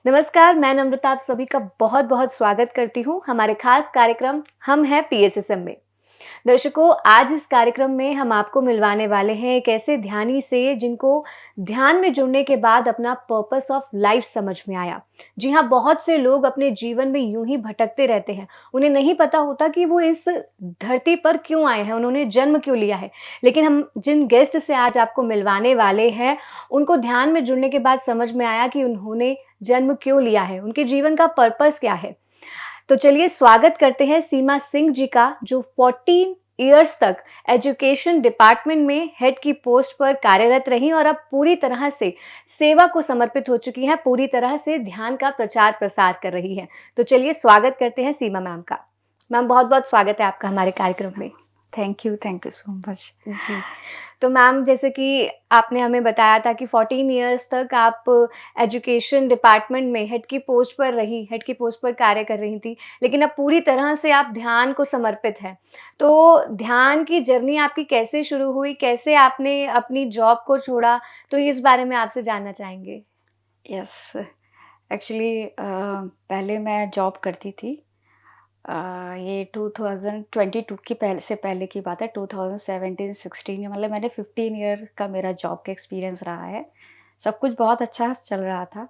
नमस्कार, मैं नम्रता आप सभी का बहुत-बहुत स्वागत करती हूँ हमारे खास कार्यक्रम हम हैं पीएसएसएम में। दर्शकों, आज इस कार्यक्रम में हम आपको मिलवाने वाले हैं एक ऐसे ध्यानी से जिनको ध्यान में जुड़ने के बाद अपना पर्पस ऑफ लाइफ समझ में आया। जी हाँ, बहुत से लोग अपने जीवन में यूं ही भटकते रहते हैं। उन्हें नहीं पता होता कि वो इस धरती पर क्यों आए हैं, उन्होंने जन्म क्यों लिया है। लेकिन हम जिन गेस्ट से आज आपको मिलवाने वाले हैं, उनको ध्यान में जुड़ने के बाद समझ में आया कि उन्होंने जन्म क्यों लिया है, उनके जीवन का पर्पस क्या है। तो चलिए स्वागत करते हैं सीमा सिंह जी का, जो 14 इयर्स तक एजुकेशन डिपार्टमेंट में हेड की पोस्ट पर कार्यरत रही और अब पूरी तरह से सेवा को समर्पित हो चुकी हैं, पूरी तरह से ध्यान का प्रचार प्रसार कर रही हैं। तो चलिए स्वागत करते हैं सीमा मैम का। मैम, बहुत बहुत स्वागत है आपका हमारे कार्यक्रम में। थैंक यू सो मच जी, तो मैम, जैसे कि आपने हमें बताया था कि 14 इयर्स तक आप एजुकेशन डिपार्टमेंट में हेड की पोस्ट पर कार्य कर रही थी, लेकिन अब पूरी तरह से आप ध्यान को समर्पित हैं। तो ध्यान की जर्नी आपकी कैसे शुरू हुई? कैसे आपने अपनी जॉब को छोड़ा? तो इस बारे में आपसे जानना चाहेंगे। यस एक्चुअली पहले मैं जॉब करती थी। ये 2022 की पहले की बात है। 2017-16 मतलब मैंने 15 ईयर का मेरा जॉब का एक्सपीरियंस रहा है। सब कुछ बहुत अच्छा चल रहा था,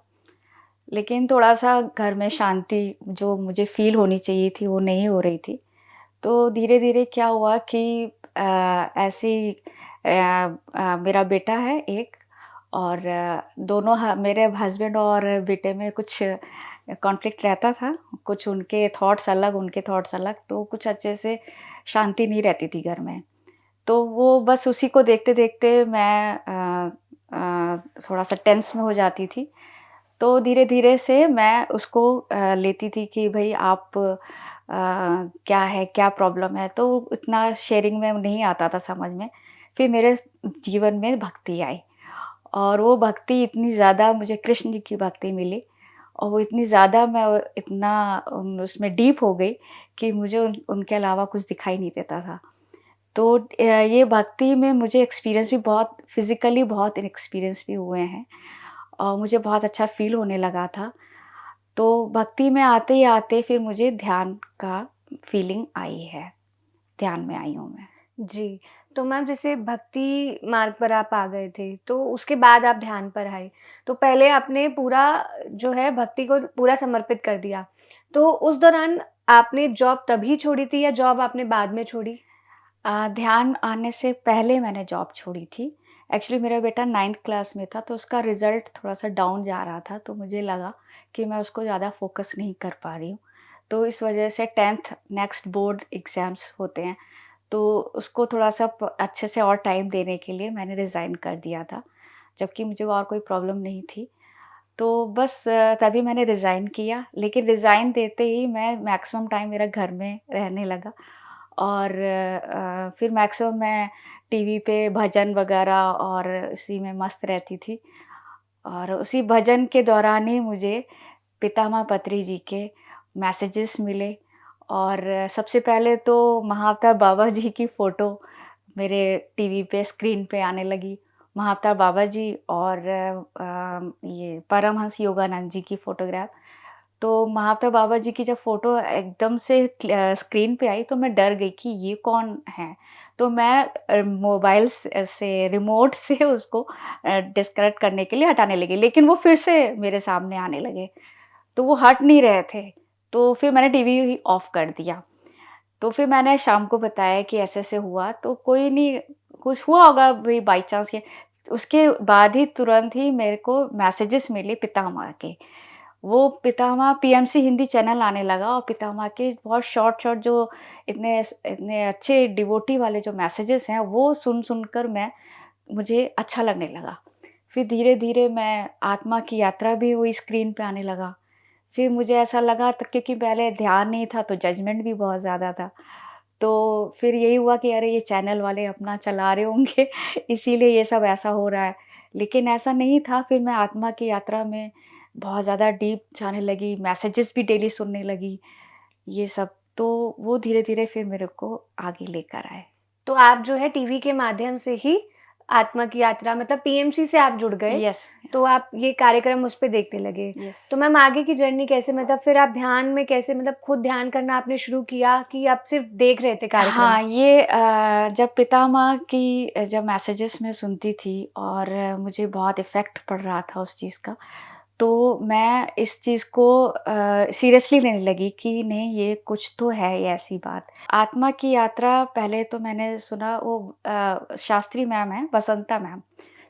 लेकिन थोड़ा-सा घर में शांति जो मुझे फ़ील होनी चाहिए थी वो नहीं हो रही थी। तो धीरे-धीरे क्या हुआ कि ऐसे ही मेरा बेटा है एक, और दोनों मेरे हस्बैंड और बेटे में कुछ कॉन्फ्लिक्ट रहता था। कुछ उनके थॉट्स अलग, उनके थॉट्स अलग, तो कुछ अच्छे से शांति नहीं रहती थी घर में। तो वो बस उसी को देखते-देखते मैं थोड़ा-सा टेंस में हो जाती थी। तो धीरे-धीरे से मैं उसको लेती थी कि भई आप क्या है, क्या प्रॉब्लम है? तो इतना शेयरिंग में नहीं आता था समझ में। फिर मेरे जीवन में भक्ति आई, और वो भक्ति इतनी ज़्यादा मुझे कृष्ण जी की भक्ति मिली, और वो इतनी ज़्यादा मैं इतना उसमें डीप हो गई कि मुझे उनके अलावा कुछ दिखाई नहीं देता था। तो ये भक्ति में मुझे एक्सपीरियंस भी बहुत फिज़िकली बहुत एक्सपीरियंस भी हुए हैं, और मुझे बहुत अच्छा फ़ील होने लगा था। तो भक्ति में आते ही आते फिर मुझे ध्यान का फीलिंग आई है, ध्यान में आई हूँ मैं। जी, तो मैम, जैसे भक्ति मार्ग पर आप आ गए थे, तो उसके बाद आप ध्यान पर आए। तो पहले आपने पूरा जो है भक्ति को पूरा समर्पित कर दिया। तो उस दौरान आपने जॉब तभी छोड़ी थी या जॉब आपने बाद में छोड़ी? ध्यान आने से पहले मैंने जॉब छोड़ी थी। एक्चुअली मेरा बेटा 9th क्लास में था, तो उसका रिज़ल्ट थोड़ा-सा डाउन जा रहा था, तो मुझे लगा कि मैं उसको ज़्यादा फ़ोकस नहीं कर पा रही हूँ। तो इस वजह से 10th नेक्स्ट बोर्ड एग्ज़ाम्स होते हैं, तो उसको थोड़ा-सा अच्छे से और टाइम देने के लिए मैंने रिज़ाइन कर दिया था, जबकि मुझे और कोई प्रॉब्लम नहीं थी। तो बस तभी मैंने रिज़ाइन किया, लेकिन रिज़ाइन देते ही मैं मैक्सिमम टाइम मेरा घर में रहने लगा, और फिर मैक्सिमम मैं टीवी पे भजन वगैरह और इसी में मस्त रहती थी। और उसी भजन के दौरान ही मुझे पितामह पत्री जी के मैसेजेस मिले, और सबसे पहले तो महाअवतार बाबा जी की फ़ोटो मेरे टीवी पे स्क्रीन पे आने लगी। महाअवतार बाबा जी और ये परमहंस योगानंद जी की फ़ोटोग्राफ। तो महाअवतार बाबा जी की जब फ़ोटो एकदम से स्क्रीन पे आई, तो मैं डर गई कि ये कौन है? तो मैं मोबाइल से रिमोट से उसको डिस्कनेक्ट करने के लिए हटाने लगी, लेकिन वो फिर से मेरे सामने आने लगे, तो वो हट नहीं रहे थे। तो फिर मैंने टीवी ही ऑफ कर दिया। तो फिर मैंने शाम को बताया कि ऐसे-ऐसे हुआ, तो कोई नहीं, कुछ हुआ होगा भई बाय चांस ये। उसके बाद ही तुरंत ही मेरे को मैसेजेस मिले पितामह के। वो पितामह पीएमसी हिंदी चैनल आने लगा, और पितामह के बहुत शॉर्ट-शॉर्ट जो इतने अच्छे डिवोटी वाले जो मैसेजेस हैं, वो सुन-सुन कर मुझे अच्छा लगने लगा। फिर धीरे-धीरे मैं आत्मा की यात्रा भी वही स्क्रीन पे आने लगा। फिर मुझे ऐसा लगा त क्योंकि पहले ध्यान नहीं था, तो जजमेंट भी बहुत ज़्यादा था। तो फिर यही हुआ कि अरे ये चैनल वाले अपना चला रहे होंगे इसीलिए ये सब ऐसा हो रहा है। लेकिन ऐसा नहीं था, फिर मैं आत्मा की यात्रा में बहुत ज़्यादा डीप जाने लगी, मैसेजेस भी डेली सुनने लगी, ये सब। तो वो धीरे-धीरे फिर मेरे को आगे लेकर आए। तो आप जो है टीवी के माध्यम से ही आत्मा की यात्रा मतलब पीएमसी से आप जुड़ गए, यस, तो आप ये कार्यक्रम उस पे देखने लगे। यस। तो मैम आगे की जर्नी कैसे, मतलब फिर आप ध्यान में कैसे, मतलब खुद ध्यान करना आपने शुरू किया कि आप सिर्फ देख रहे थे कार्यक्रम? हाँ, ये जब पितामह की जब मैसेजेस मैं सुनती थी और मुझे बहुत इफ़ेक्ट पड़ रहा था उस चीज़ का, तो मैं इस चीज़ को सीरियसली लेने लगी कि नहीं, ये कुछ तो है, ये ऐसी बात। आत्मा की यात्रा पहले तो मैंने सुना, वो शास्त्री मैम हैं, बसंता मैम।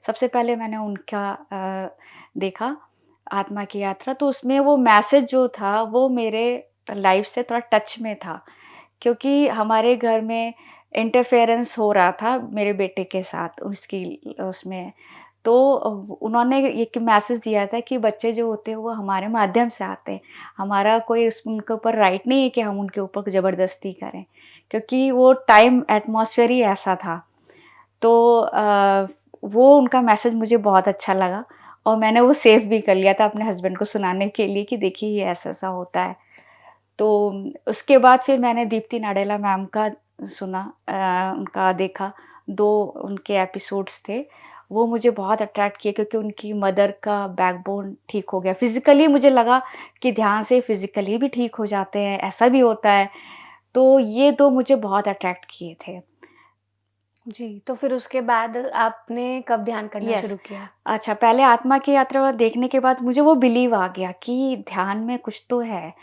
सबसे पहले मैंने उनका देखा आत्मा की यात्रा, तो उसमें वो मैसेज जो था वो मेरे लाइफ़ से थोड़ा टच में था। क्योंकि हमारे घर में इंटरफेरेंस हो रहा था मेरे बेटे के साथ उसकी उसमें। तो उन्होंने एक मैसेज दिया था कि बच्चे जो होते हैं वो हमारे माध्यम से आते हैं। हमारा कोई उनके ऊपर राइट नहीं है कि हम उनके ऊपर ज़बरदस्ती करें, क्योंकि वो टाइम एटमॉस्फेयर ही ऐसा था। तो वो उनका मैसेज मुझे बहुत अच्छा लगा और मैंने वो सेव भी कर लिया था अपने हस्बैंड को सुनाने के लिए कि देखिए ये ऐसा-ऐसा होता है। तो उसके बाद फिर मैंने दीप्ति नाडेला मैम का सुना, उनका देखा, 2 उनके एपिसोड्स थे। वो मुझे बहुत अट्रैक्ट किए क्योंकि उनकी मदर का बैकबोन ठीक हो गया। फिज़िकली मुझे लगा कि ध्यान से फिज़िकली भी ठीक हो जाते हैं, ऐसा भी होता है। तो ये 2 मुझे बहुत अट्रैक्ट किए थे। जी, तो फिर उसके बाद आपने कब ध्यान करना यस। शुरू किया? अच्छा, पहले आत्मा की यात्रा देखने के बाद मुझे वो बिलीव आ गया कि ध्यान में कुछ तो है।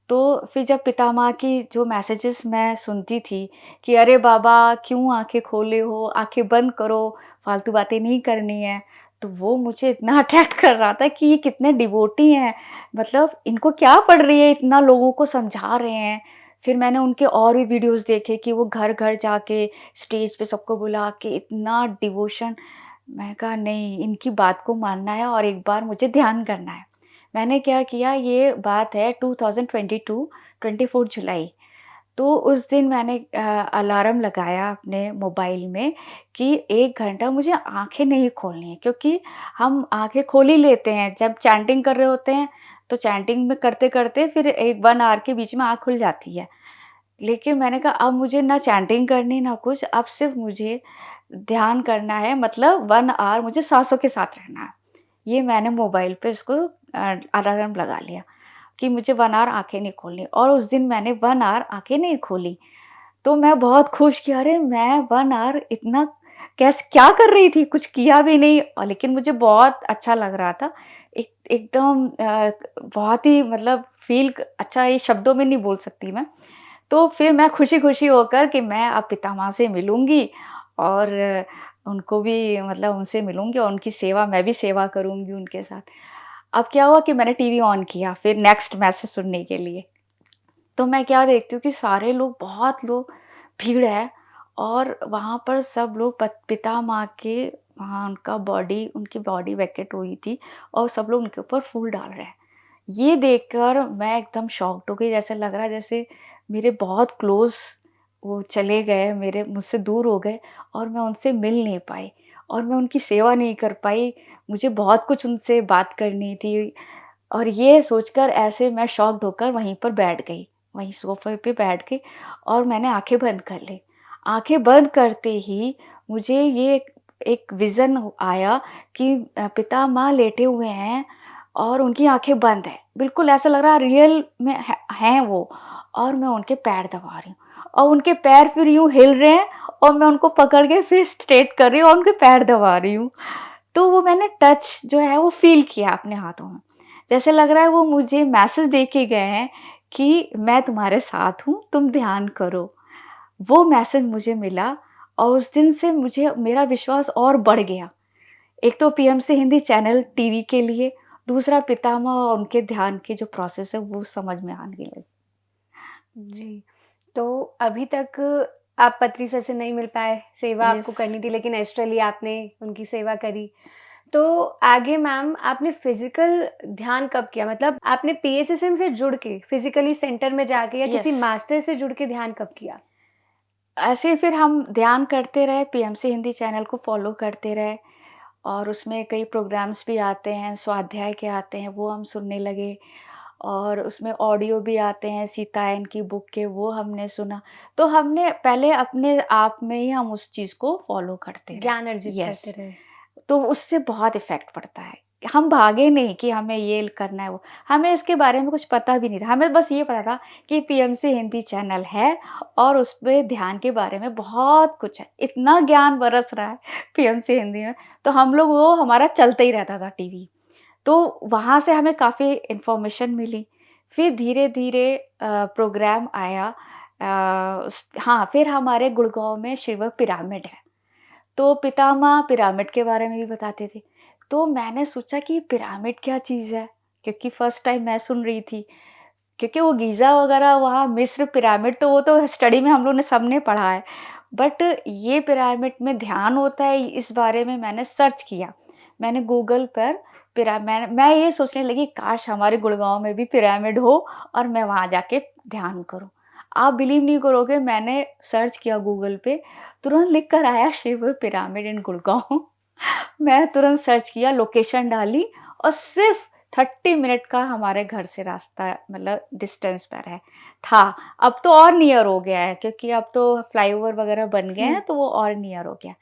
तो फिर जब पितामह की जो मैसेजेस मैं सुनती थी कि अरे बाबा क्यों आँखें खोले हो, आँखें बंद करो, फालतू बातें नहीं करनी है। तो वो मुझे इतना अट्रैक्ट कर रहा था कि ये कितने डिवोटी हैं, मतलब इनको क्या पड़ रही है, इतना लोगों को समझा रहे हैं। फिर मैंने उनके और भी वीडियोज़ देखे कि वो घर-घर जाके स्टेज पे सबको बुला के इतना डिवोशन। मैं कहा नहीं, इनकी बात को मानना है और एक बार मुझे ध्यान करना है। मैंने क्या किया, ये बात है 2022 24 जुलाई। तो उस दिन मैंने अलार्म लगाया अपने मोबाइल में कि 1 घंटा मुझे आँखें नहीं खोलनी है, क्योंकि हम आँखें खोल ही लेते हैं जब चैंटिंग कर रहे होते हैं, तो चैंटिंग में करते-करते फिर 1 आवर के बीच में आँख खुल जाती है। लेकिन मैंने कहा अब मुझे ना चैंटिंग करनी ना कुछ, अब सिर्फ़ मुझे ध्यान करना है, मतलब 1 आवर मुझे साँसों के साथ रहना है। ये मैंने मोबाइल पे इसको अलार्म लगा लिया कि मुझे 1 आवर आँखें नहीं खोलनी, और उस दिन मैंने 1 आवर आँखें नहीं खोली। तो मैं बहुत खुश कि अरे मैं 1 आवर इतना क्या कर रही थी? कुछ किया भी नहीं, लेकिन मुझे बहुत अच्छा लग रहा था। एकदम बहुत ही मतलब फ़ील अच्छा, ये शब्दों में नहीं बोल सकती मैं। तो फिर मैं खुशी-खुशी होकर कि मैं अब पितामह से मिलूँगी और उनको भी मतलब उनसे मिलूँगी और उनकी सेवा, मैं भी सेवा करूँगी उनके साथ। अब क्या हुआ कि मैंने टीवी ऑन किया फिर नेक्स्ट मैसेज सुनने के लिए। तो मैं क्या देखती हूँ कि सारे लोग, बहुत लोग, भीड़ है और वहाँ पर सब लोग पितामह के वहाँ उनकी बॉडी वेकेट हुई थी और सब लोग उनके ऊपर फूल डाल रहे हैं। ये देखकर मैं एकदम शॉक्ड हो गई, जैसे लग रहा है जैसे मेरे बहुत क्लोज़ वो चले गए, मेरे मुझसे दूर हो गए और मैं उनसे मिल नहीं पाई और मैं उनकी सेवा नहीं कर पाई। मुझे बहुत कुछ उनसे बात करनी थी और ये सोचकर ऐसे मैं शॉक्ड होकर वहीं पर बैठ गई, वहीं सोफ़े पे बैठ गई और मैंने आँखें बंद कर ली। आँखें बंद करते ही मुझे ये एक विज़न आया कि पितामह लेटे हुए हैं और उनकी आँखें बंद हैं। बिल्कुल ऐसा लग रहा है रियल में हैं वो, और मैं उनके पैर दबा रही हूँ और उनके पैर फिर यूँ हिल रहे हैं और मैं उनको पकड़ के फिर स्ट्रेट कर रही हूँ और उनके पैर दबा रही हूँ। तो वो मैंने टच जो है वो फ़ील किया अपने हाथों में। जैसे लग रहा है वो मुझे मैसेज दे के गए हैं कि मैं तुम्हारे साथ हूँ, तुम ध्यान करो। वो मैसेज मुझे मिला और उस दिन से मुझे मेरा विश्वास और बढ़ गया। एक तो पीएमसी हिंदी चैनल टीवी के लिए, दूसरा पितामह और उनके ध्यान की जो प्रोसेस है वो समझ में आने लगी। जी, तो अभी तक आप पत्री सर से नहीं मिल पाए, सेवा आपको यस। करनी थी लेकिन एस्ट्रली आपने उनकी सेवा करी। तो आगे मैम आपने फ़िज़िकल ध्यान कब किया? मतलब आपने पीएसएसएम से जुड़ के फ़िज़िकली सेंटर में जाके या किसी यस। मास्टर से जुड़ के ध्यान कब किया? ऐसे ही फिर हम ध्यान करते रहे, पीएमसी हिंदी चैनल को फ़ॉलो करते रहे और उसमें कई प्रोग्राम्स भी आते हैं, स्वाध्याय के आते हैं, वो हम सुनने लगे और उसमें ऑडियो भी आते हैं सीतायन की बुक के, वो हमने सुना। तो हमने पहले अपने आप में ही हम उस चीज़ को फ़ॉलो करते रहे। ज्ञान अर्जित करते यस, रहे। तो उससे बहुत इफ़ेक्ट पड़ता है। हम भागे नहीं कि हमें ये करना है वो, हमें इसके बारे में कुछ पता भी नहीं था। हमें बस ये पता था कि पीएमसी हिंदी चैनल है और उसपे ध्यान के बारे में बहुत कुछ है। इतना ज्ञान बरस रहा है पीएमसी हिंदी में, तो हम लोग वो हमारा चलता ही रहता था टीवी। तो वहाँ से हमें काफ़ी इन्फॉर्मेशन मिली। फिर धीरे-धीरे प्रोग्राम आया, हाँ, फिर हमारे गुड़गाँव में शिव पिरामिड है। तो पितामह पिरामिड के बारे में भी बताते थे। तो मैंने सोचा कि पिरामिड क्या चीज़ है? क्योंकि फर्स्ट टाइम मैं सुन रही थी। क्योंकि वो गीज़ा वगैरह वहाँ मिस्र पिरामिड तो वो तो स्टडी में हम लोग ने सबने पढ़ा है। बट ये पिरामिड में ध्यान होता है, इस बारे में मैंने सर्च किया। मैंने गूगल पर मैं ये सोचने लगी काश हमारे गुड़गाँव में भी पिरामिड हो और मैं वहाँ जाके ध्यान करूँ। आप बिलीव नहीं करोगे, मैंने सर्च किया गूगल पे, तुरंत लिख कर आया शिव पिरामिड इन गुड़गाँव। मैं तुरंत सर्च किया, लोकेशन डाली और सिर्फ़ 30 मिनट का हमारे घर से रास्ता मतलब डिस्टेंस पर है था। अब तो और नियर हो गया है क्योंकि अब तो फ्लाईओवर वगैरह बन गए हुँ। हैं, तो वो और नियर हो गया।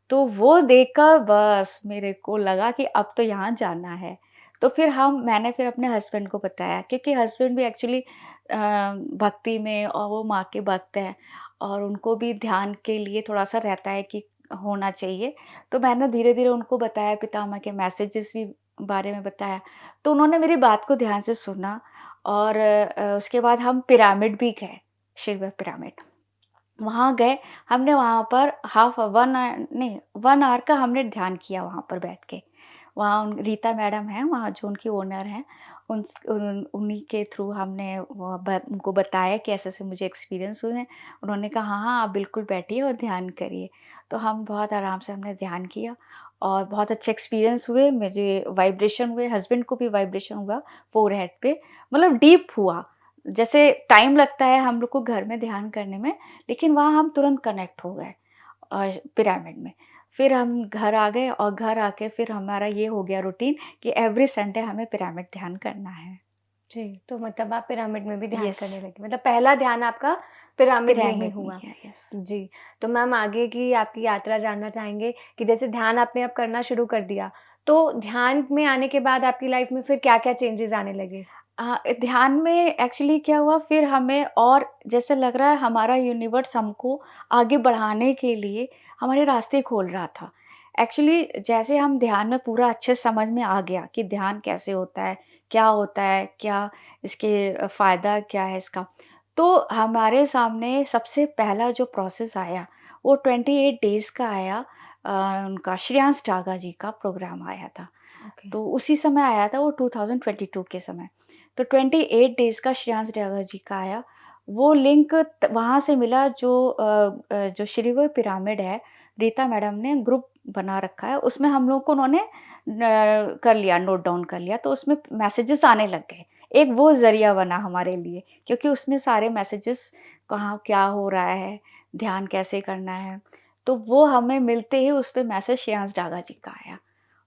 तो वो देखकर बस मेरे को लगा कि अब तो यहाँ जाना है। तो मैंने फिर अपने हस्बैंड को बताया क्योंकि हस्बैंड भी एक्चुअली भक्ति में और वो माँ के भक्त हैं और उनको भी ध्यान के लिए थोड़ा-सा रहता है कि होना चाहिए। तो मैंने धीरे-धीरे उनको बताया, पितामह के मैसेजेस भी बारे में बताया। तो उन्होंने मेरी बात को ध्यान से सुना और उसके बाद हम पिरामिड भी गए, शिव पिरामिड। वहाँ गए, हमने वहाँ पर हाफ 1 नहीं 1 आवर का हमने ध्यान किया वहाँ पर बैठ के। वहाँ उन रीता मैडम हैं, वहाँ जो उनकी ओनर हैं, उन्हीं के थ्रू हमने वो उनको बताया कि ऐसे-ऐसे मुझे एक्सपीरियंस हुए हैं। उन्होंने कहा, "हाँ, हाँ, आप बिल्कुल बैठिए और ध्यान करिए।" तो हम बहुत आराम से हमने ध्यान किया और बहुत अच्छे एक्सपीरियंस हुए। मुझे वाइब्रेशन हुए, हस्बैंड को भी वाइब्रेशन हुआ फ़ोरहेड पे, मतलब डीप हुआ। जैसे टाइम लगता है हम लोग को घर में ध्यान करने में, लेकिन वहाँ हम तुरंत कनेक्ट हो गए पिरामिड में। फिर हम घर आ गए और घर आके फिर हमारा ये हो गया रूटीन कि एवरी संडे हमें पिरामिड ध्यान करना है। जी, तो मतलब आप पिरामिड में भी ध्यान यस, करने लगे। मतलब पहला ध्यान आपका पिरामिड में ही पिरामिड में हुआ। ही है, यस। जी, तो मैम आगे की आपकी यात्रा जानना चाहेंगे कि जैसे ध्यान आपने अब करना शुरू कर दिया, तो ध्यान में आने के बाद आपकी लाइफ़ में फिर क्या-क्या चेंजेज़ आने लगे? ध्यान में एक्चुअली क्या हुआ, फिर हमें और जैसे लग रहा है हमारा यूनिवर्स हमको आगे बढ़ाने के लिए हमारे रास्ते खोल रहा था। एक्चुअली जैसे हम ध्यान में पूरा अच्छे समझ में आ गया कि ध्यान कैसे होता है, क्या इसके फ़ायदा क्या है इसका। तो हमारे सामने सबसे पहला जो प्रोसेस आया, वो 28 डेज़ का आया। उनका श्रेयांश डागा जी का प्रोग्राम आया था। ओके। तो उसी समय आया था वो 2022 के समय। तो 28 डेज़ का श्रेयांश डागा जी का आया। वो लिंक वहाँ से मिला जो श्रीवर पिरामिड है, रीता मैडम ने ग्रुप बना रखा है, उसमें हम लोग को उन्होंने कर लिया, नोट डाउन कर लिया, तो उसमें मैसेजेस आने लग गए। एक वो ज़रिया बना हमारे लिए क्योंकि उसमें सारे मैसेजेस कहाँ क्या हो रहा है, ध्यान कैसे करना है, तो वो हमें मिलते ही उस पे मैसेज श्रेयांश डागा जी का आया।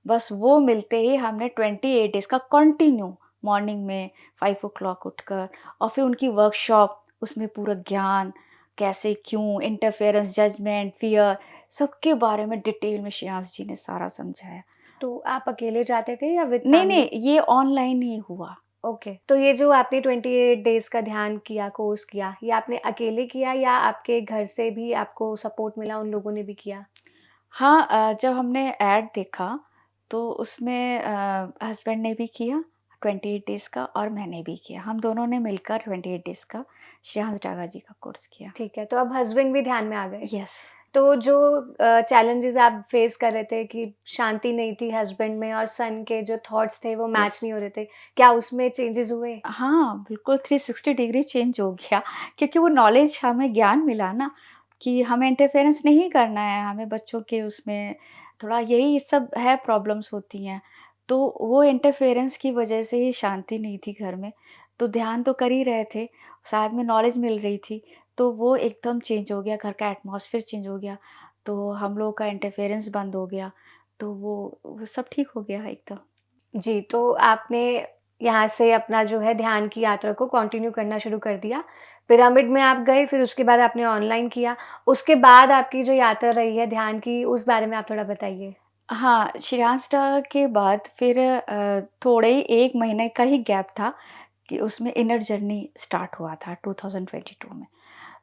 बस वो मिलते ही हमने 28 डेज़ का कंटिन्यू मॉर्निंग में 5 ओ क्लॉक उठकर और फिर उनकी वर्कशॉप, उसमें पूरा ज्ञान, कैसे, क्यों, इंटरफेरेंस, जजमेंट, फ़ियर, सबके बारे में डिटेल में श्रेयांश जी ने सारा समझाया। तो आप अकेले जाते थे या विद नहीं, फैमिली? नहीं, ये ऑनलाइन ही हुआ। ओके, तो ये जो आपने 28 डेज़ का ध्यान किया, कोर्स किया, ये आपने अकेले किया या आपके घर से भी आपको सपोर्ट मिला, उन लोगों ने भी किया? हाँ, जब हमने ऐड देखा तो उसमें हस्बैंड ने भी किया 28 डेज़ का और मैंने भी किया। हम दोनों ने मिलकर 28 डेज़ का श्रेयांश डागा जी का कोर्स किया। ठीक है, तो अब हस्बैंड भी ध्यान में आ गए। यस। तो जो चैलेंजेज़ आप फेस कर रहे थे कि शांति नहीं थी हस्बैंड में और सन के जो थॉट्स थे वो यस। मैच नहीं हो रहे थे, क्या उसमें चेंजेज़ हुए? हाँ, बिल्कुल 360 डिग्री चेंज हो गया क्योंकि वो नॉलेज हमें ज्ञान मिला ना कि हमें इंटरफेरेंस नहीं करना है, हमें बच्चों के उसमें थोड़ा यही सब है प्रॉब्लम्स होती हैं। तो वो इंटरफेरेंस की वजह से ही शांति नहीं थी घर में। तो ध्यान तो कर ही रहे थे, साथ में नॉलेज मिल रही थी, तो वो एकदम चेंज हो गया, घर का एटमॉस्फेयर चेंज हो गया, तो हम लोगों का इंटरफेरेंस बंद हो गया, तो वो सब ठीक हो गया एकदम। जी, तो आपने यहाँ से अपना जो है ध्यान की यात्रा को कंटिन्यू करना शुरू कर दिया। पिरामिड में आप गए, फिर उसके बाद आपने ऑनलाइन किया। उसके बाद आपकी जो यात्रा रही है ध्यान की, उस बारे में आप थोड़ा बताइए? हाँ, श्रेयांसटा के बाद फिर थोड़े ही 1 महीने का ही गैप था कि उसमें इनर जर्नी स्टार्ट हुआ था 2022 में।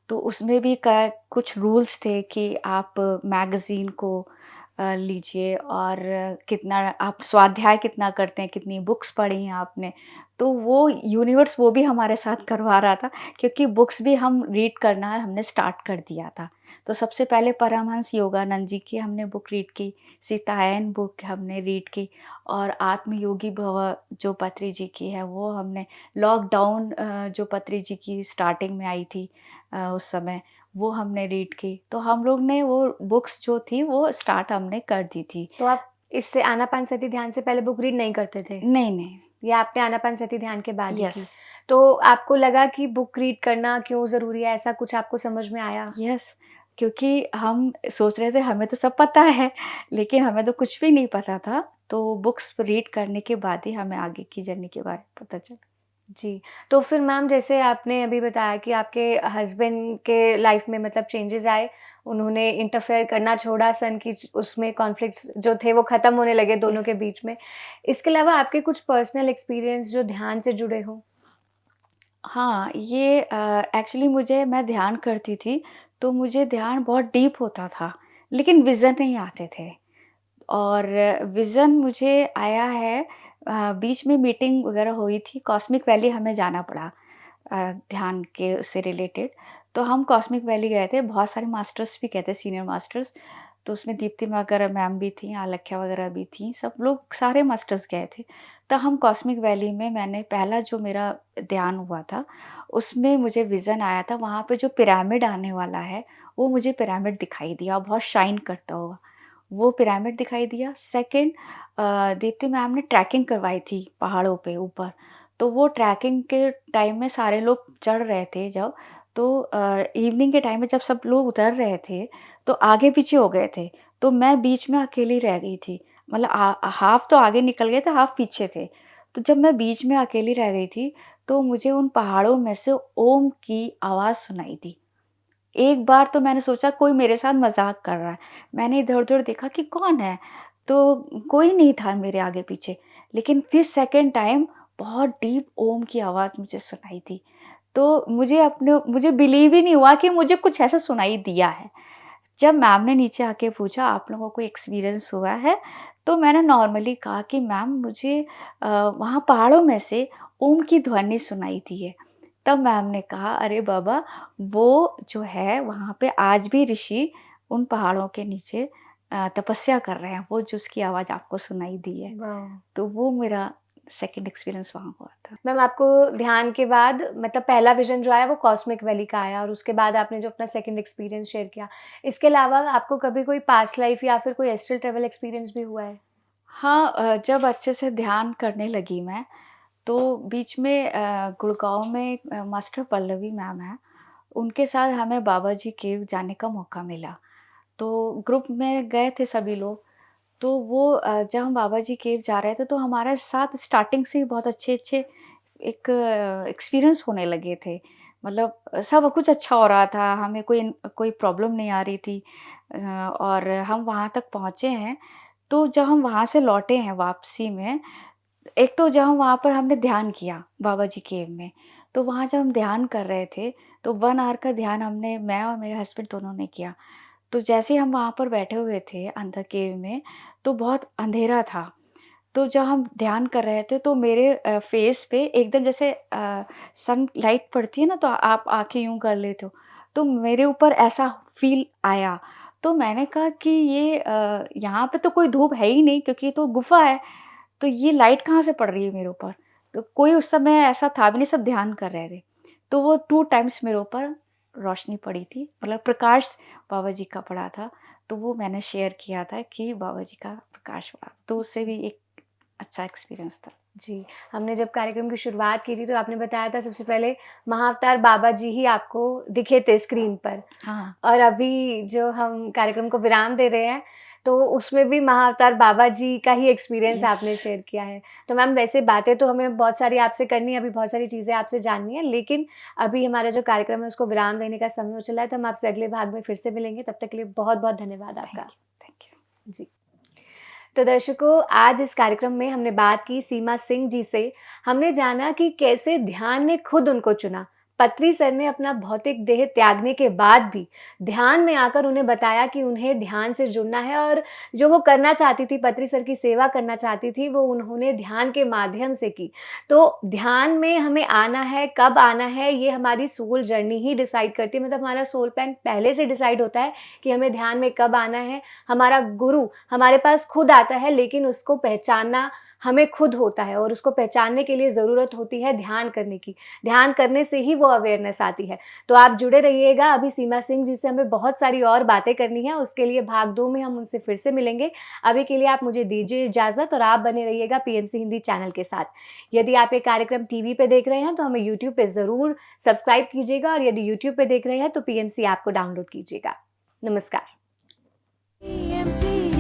तो उसमें भी क कुछ रूल्स थे कि आप मैगज़ीन को लीजिए और कितना आप स्वाध्याय कितना करते हैं, कितनी बुक्स पढ़ी हैं आपने। तो वो यूनिवर्स वो भी हमारे साथ करवा रहा था क्योंकि बुक्स भी हम रीड करना हमने स्टार्ट कर दिया था। तो सबसे पहले परमहंस योगानंद जी की हमने बुक रीड की, सीतायन बुक हमने रीड की और आत्मयोगी भव जो पत्री जी की है वो हमने लॉकडाउन जो पत्री जी की स्टार्टिंग में आई थी उस समय वो हमने रीड की। तो हम लोग ने वो बुक्स जो थी वो स्टार्ट हमने कर दी थी। तो आप इससे आनापानसती ध्यान से पहले बुक रीड नहीं करते थे? नहीं, नहीं। ये आपने आनापानसती ध्यान के बाद ही यस, की। तो आपको लगा कि बुक रीड करना क्यों ज़रूरी है? ऐसा कुछ आपको समझ में आया? यस। क्योंकि हम सोच रहे थे हमें तो सब पता है, लेकिन हमें तो कुछ भी नहीं पता था। तो बुक्स रीड करने के बाद ही हमें आगे की जर्नी के बारे में पता चला। जी। तो फिर मैम जैसे आपने अभी बताया कि आपके हस्बैंड के लाइफ में मतलब चेंजेज़ आए, उन्होंने इंटरफेयर करना छोड़ा, सन की उसमें कॉन्फ्लिक्ट्स जो थे वो ख़त्म होने लगे दोनों यस। के बीच में। इसके अलावा आपके कुछ पर्सनल एक्सपीरियंस जो ध्यान से जुड़े हों? हाँ, ये एक्चुअली मैं ध्यान करती थी, तो मुझे ध्यान बहुत डीप होता था, लेकिन विज़न नहीं आते थे। और विज़न मुझे आया है बीच में मीटिंग वगैरह हुई थी, कॉस्मिक वैली हमें जाना पड़ा ध्यान के उससे रिलेटेड। तो हम कॉस्मिक वैली गए थे, बहुत सारे मास्टर्स भी गए थे, सीनियर मास्टर्स। तो उसमें दीप्ति वगैरह मैम भी थीं, आलख्या वगैरह भी थीं, सब लोग सारे मास्टर्स गए थे। तो हम कॉस्मिक वैली में मैंने पहला जो मेरा ध्यान हुआ था, उसमें मुझे विज़न आया था, वहाँ पे जो पिरामिड आने वाला है, वो मुझे पिरामिड दिखाई दिया, बहुत शाइन करता हुआ। वो पिरामिड दिखाई दिया। सेकंड दीप्ति मैम ने ट्रैकिंग करवाई थी पहाड़ों पे ऊपर, तो वो ट्रैकिंग के टाइम में सारे लोग चढ़ रहे थे जब, तो इवनिंग के टाइम में जब सब लोग उतर रहे थे, तो आगे-पीछे हो गए थे, तो मैं बीच में अकेली रह गई थी। मतलब हाफ़ तो आगे निकल गए थे, हाफ़ पीछे थे। तो जब मैं बीच में अकेली रह गई थी, तो मुझे उन पहाड़ों में से ओम की आवाज़ सुनाई दी। एक बार तो मैंने सोचा कोई मेरे साथ मज़ाक कर रहा है। मैंने इधर-उधर देखा कि कौन है? तो कोई नहीं था मेरे आगे-पीछे। लेकिन फिर सेकंड टाइम बहुत डीप ओम की आवाज़ मुझे सुनाई दी। तो मुझे बिलीव ही नहीं हुआ कि मुझे कुछ ऐसा सुनाई दिया है। जब मैम ने नीचे आके पूछा आप लोगों को एक्सपीरियंस हुआ है? तो मैंने नॉर्मली कहा कि मैम मुझे वहाँ पहाड़ों में से ओम की ध्वनि सुनाई दी है। तब मैम ने कहा अरे बाबा वो जो है वहाँ पे आज भी ऋषि उन पहाड़ों के नीचे तपस्या कर रहे हैं, वो जो उसकी आवाज़ आपको सुनाई दी है। वाह! तो वो मेरा सेकंड एक्सपीरियंस वहाँ हुआ था। मैम आपको ध्यान के बाद मतलब पहला विज़न जो आया वो कॉस्मिक वैली का आया और उसके बाद आपने जो अपना सेकंड एक्सपीरियंस शेयर किया। इसके अलावा आपको कभी कोई पास्ट लाइफ़ या फिर कोई एस्ट्रल ट्रैवल एक्सपीरियंस भी हुआ है? हाँ, जब अच्छे से ध्यान करने लगी मैं तो बीच में गुड़गाँव में एक मास्टर पल्लवी मैम हैं, उनके साथ हमें बाबा जी केव जाने का मौका मिला। तो ग्रुप में गए थे सभी लोग, तो वो जब हम बाबा जी केव जा रहे थे तो हमारे साथ स्टार्टिंग से ही बहुत अच्छे-अच्छे एक एक्सपीरियंस होने लगे थे। मतलब सब कुछ अच्छा हो रहा था, हमें कोई प्रॉब्लम नहीं आ रही थी और हम वहाँ तक पहुँचे हैं, तो जब हम वहाँ से लौटे हैं वापसी में एक तो जब हम वहाँ पर हमने ध्यान किया बाबा जी केव में, तो वहाँ जब हम ध्यान कर रहे थे, तो 1 आवर का ध्यान मैं और मेरे हस्बैंड दोनों ने किया। तो जैसे ही हम वहाँ पर बैठे हुए थे अंदर केव में, तो बहुत अंधेरा था। तो जब हम ध्यान कर रहे थे तो मेरे फेस पे एकदम जैसे सनलाइट पड़ती है ना तो आप आँखें यूँ कर लेते हो, तो मेरे ऊपर ऐसा फ़ील आया। तो मैंने कहा कि ये यहाँ पे तो कोई धूप है ही नहीं क्योंकि ये तो गुफ़ा है। तो ये लाइट कहाँ से पड़ रही है मेरे ऊपर? तो कोई उस समय ऐसा था भी नहीं, सब ध्यान कर रहे थे। तो वो 2 टाइम्स मेरे ऊपर रोशनी पड़ी थी, मतलब प्रकाश बाबा जी का पड़ा था। तो वो मैंने शेयर किया था कि बाबा जी का प्रकाश पड़ा। तो उससे भी एक अच्छा एक्सपीरियंस था। जी, हमने जब कार्यक्रम की शुरुआत की थी तो आपने बताया था सबसे पहले महाअवतार बाबा जी ही आपको दिखे थे स्क्रीन पर हाँ, और अभी जो हम कार्यक्रम को विराम दे रहे हैं, तो उसमें भी महाअवतार बाबा जी का ही एक्सपीरियंस आपने यस। शेयर किया है। तो मैम वैसे बातें तो हमें बहुत सारी आपसे करनी है, अभी बहुत सारी चीज़ें आपसे जाननी है, लेकिन अभी हमारा जो कार्यक्रम है उसको विराम देने का समय हो चला है, तो हम आपसे अगले भाग में फिर से मिलेंगे। तब तक के लिए बहुत-बहुत धन्यवाद थैंक आपका। You, thank you. जी। तो दर्शकों, आज इस कार्यक्रम में हमने बात की सीमा सिंह जी से। हमने जाना कि कैसे ध्यान ने खुद उनको चुना। पत्री सर ने अपना भौतिक देह त्यागने के बाद भी ध्यान में आकर उन्हें बताया कि उन्हें ध्यान से जुड़ना है, और जो वो करना चाहती थी, पत्री सर की सेवा करना चाहती थी, वो उन्होंने ध्यान के माध्यम से की। तो ध्यान में हमें आना है, कब आना है, ये हमारी सोल जर्नी ही डिसाइड करती है। मतलब हमारा सोल प्लान पहले से डिसाइड होता है कि हमें ध्यान में कब आना है। हमारा गुरु हमारे पास खुद आता है, लेकिन उसको पहचानना हमें खुद होता है, और उसको पहचानने के लिए ज़रूरत होती है ध्यान करने की। ध्यान करने से ही वो अवेयरनेस आती है। तो आप जुड़े रहिएगा। अभी सीमा सिंह जी से हमें बहुत सारी और बातें करनी है, उसके लिए भाग 2 में हम उनसे फिर से मिलेंगे। अभी के लिए आप मुझे दीजिए इजाज़त, और आप बने रहिएगा पीएमसी हिंदी चैनल के साथ। यदि आप ये कार्यक्रम टीवी पे देख रहे हैं तो हमें यूट्यूब पे ज़रूर सब्सक्राइब कीजिएगा, और यदि यूट्यूब पे देख रहे हैं तो पीएमसी ऐप को डाउनलोड कीजिएगा। नमस्कार। PMC